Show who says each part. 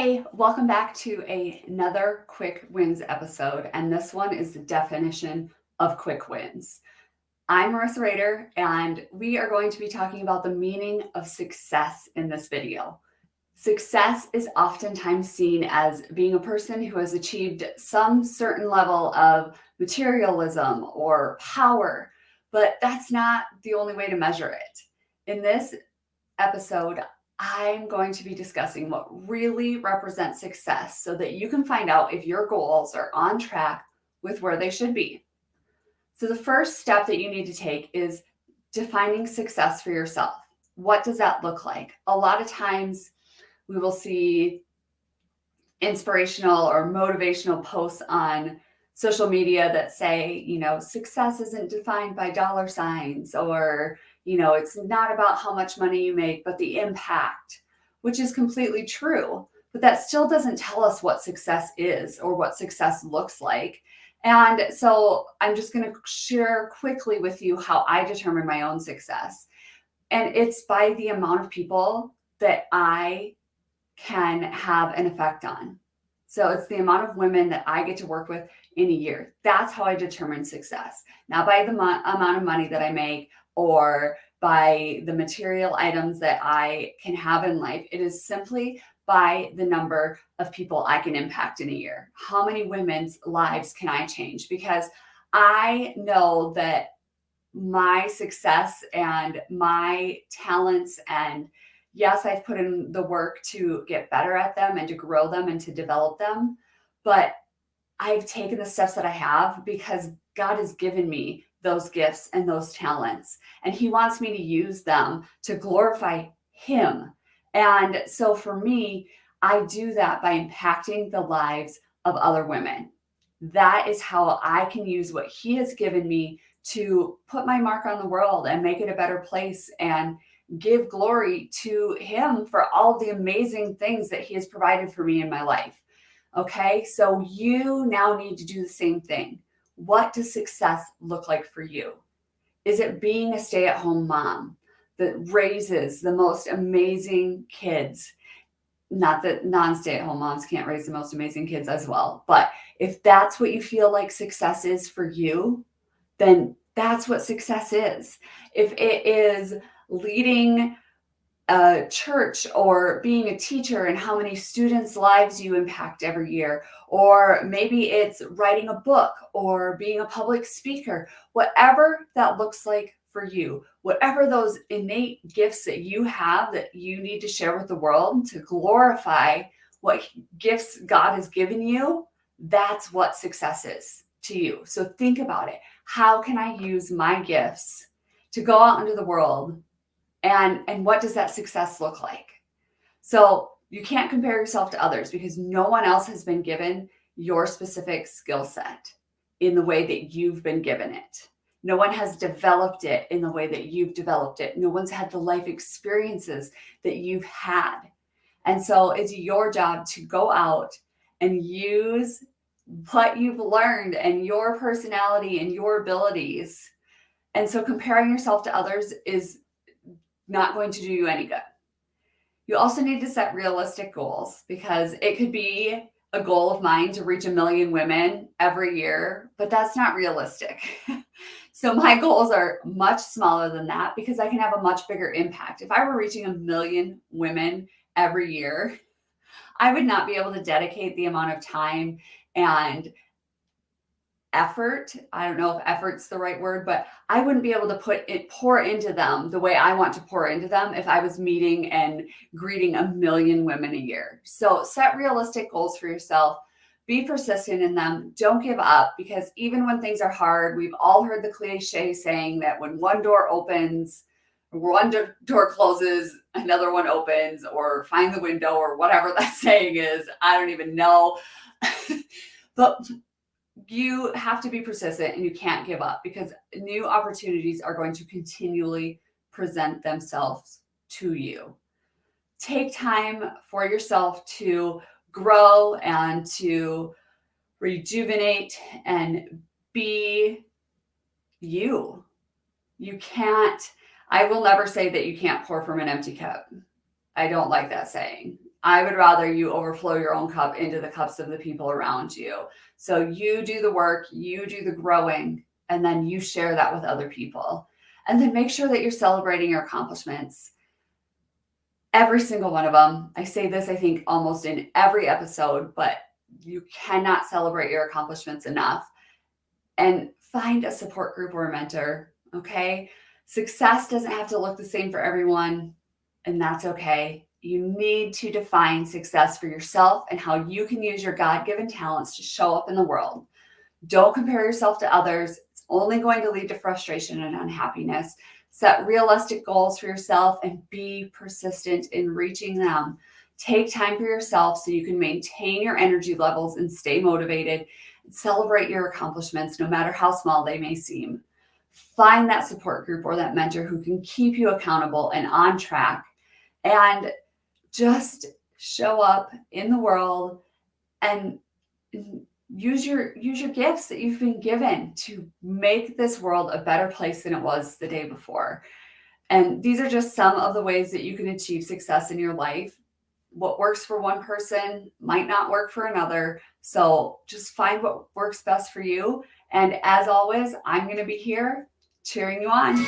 Speaker 1: Hey, welcome back to another Quick Wins episode. And this one is the definition of quick wins. I'm Marissa Rader, and we are going to be talking about the meaning of success in this video. Success is oftentimes seen as being a person who has achieved some certain level of materialism or power, but that's not the only way to measure it. In this episode, I'm going to be discussing what really represents success so that you can find out if your goals are on track with where they should be. So, the first step that you need to take is defining success for yourself. What does that look like? A lot of times we will see inspirational or motivational posts on social media that say, success isn't defined by dollar signs, or, it's not about how much money you make, but the impact, which is completely true. But that still doesn't tell us what success is or what success looks like. And so I'm just going to share quickly with you how I determine my own success. And it's by the amount of people that I can have an effect on. So it's the amount of women that I get to work with in a year. That's how I determine success. Not by the amount of money that I make or by the material items that I can have in life. It is simply by the number of people I can impact in a year. How many women's lives can I change? Because I know that my success and my talents, and yes, I've put in the work to get better at them and to grow them and to develop them, but I've taken the steps that I have because God has given me those gifts and those talents, and He wants me to use them to glorify Him. And so for me, I do that by impacting the lives of other women. That is how I can use what He has given me to put my mark on the world and make it a better place and give glory to Him for all the amazing things that He has provided for me in my life. Okay, so you now need to do the same thing. What does success look like for you? Is it being a stay-at-home mom that raises the most amazing kids? Not that non-stay-at-home moms can't raise the most amazing kids as well, but if that's what you feel like success is for you, then that's what success is. If it is leading a church or being a teacher and how many students' lives you impact every year, or maybe it's writing a book or being a public speaker, whatever that looks like for you, whatever those innate gifts that you have that you need to share with the world to glorify what gifts God has given you, that's what success is to you. So think about it. How can I use my gifts to go out into the world? And what does that success look like? So you can't compare yourself to others because no one else has been given your specific skill set in the way that you've been given it. No one has developed it in the way that you've developed it. No one's had the life experiences that you've had. And so it's your job to go out and use what you've learned and your personality and your abilities. And so comparing yourself to others is not going to do you any good. You also need to set realistic goals because it could be a goal of mine to reach 1 million women every year, but that's not realistic. So my goals are much smaller than that because I can have a much bigger impact. If I were reaching 1 million women every year, I would not be able to dedicate the amount of time and effort. I don't know if effort's the right word, but I wouldn't be able to pour into them the way I want to pour into them if I was meeting and greeting 1 million women a year. So set realistic goals for yourself. Be persistent in them. Don't give up because even when things are hard, we've all heard the cliche saying that when one door opens, one door closes, another one opens, or find the window, or whatever that saying is. I don't even know. But you have to be persistent and you can't give up because new opportunities are going to continually present themselves to you. Take time for yourself to grow and to rejuvenate and be you. You can't, I will never say that you can't pour from an empty cup. I don't like that saying. I would rather you overflow your own cup into the cups of the people around you. So you do the work, you do the growing, and then you share that with other people. And then make sure that you're celebrating your accomplishments. Every single one of them. I say this, I think, almost in every episode, but you cannot celebrate your accomplishments enough. And find a support group or a mentor, okay? Success doesn't have to look the same for everyone, and that's okay. You need to define success for yourself and how you can use your God-given talents to show up in the world. Don't compare yourself to others. It's only going to lead to frustration and unhappiness. Set realistic goals for yourself and be persistent in reaching them. Take time for yourself so you can maintain your energy levels and stay motivated. And celebrate your accomplishments, no matter how small they may seem. Find that support group or that mentor who can keep you accountable and on track. And just show up in the world and use your gifts that you've been given to make this world a better place than it was the day before. And these are just some of the ways that you can achieve success in your life. What works for one person might not work for another. So just find what works best for you. And as always, I'm going to be here cheering you on.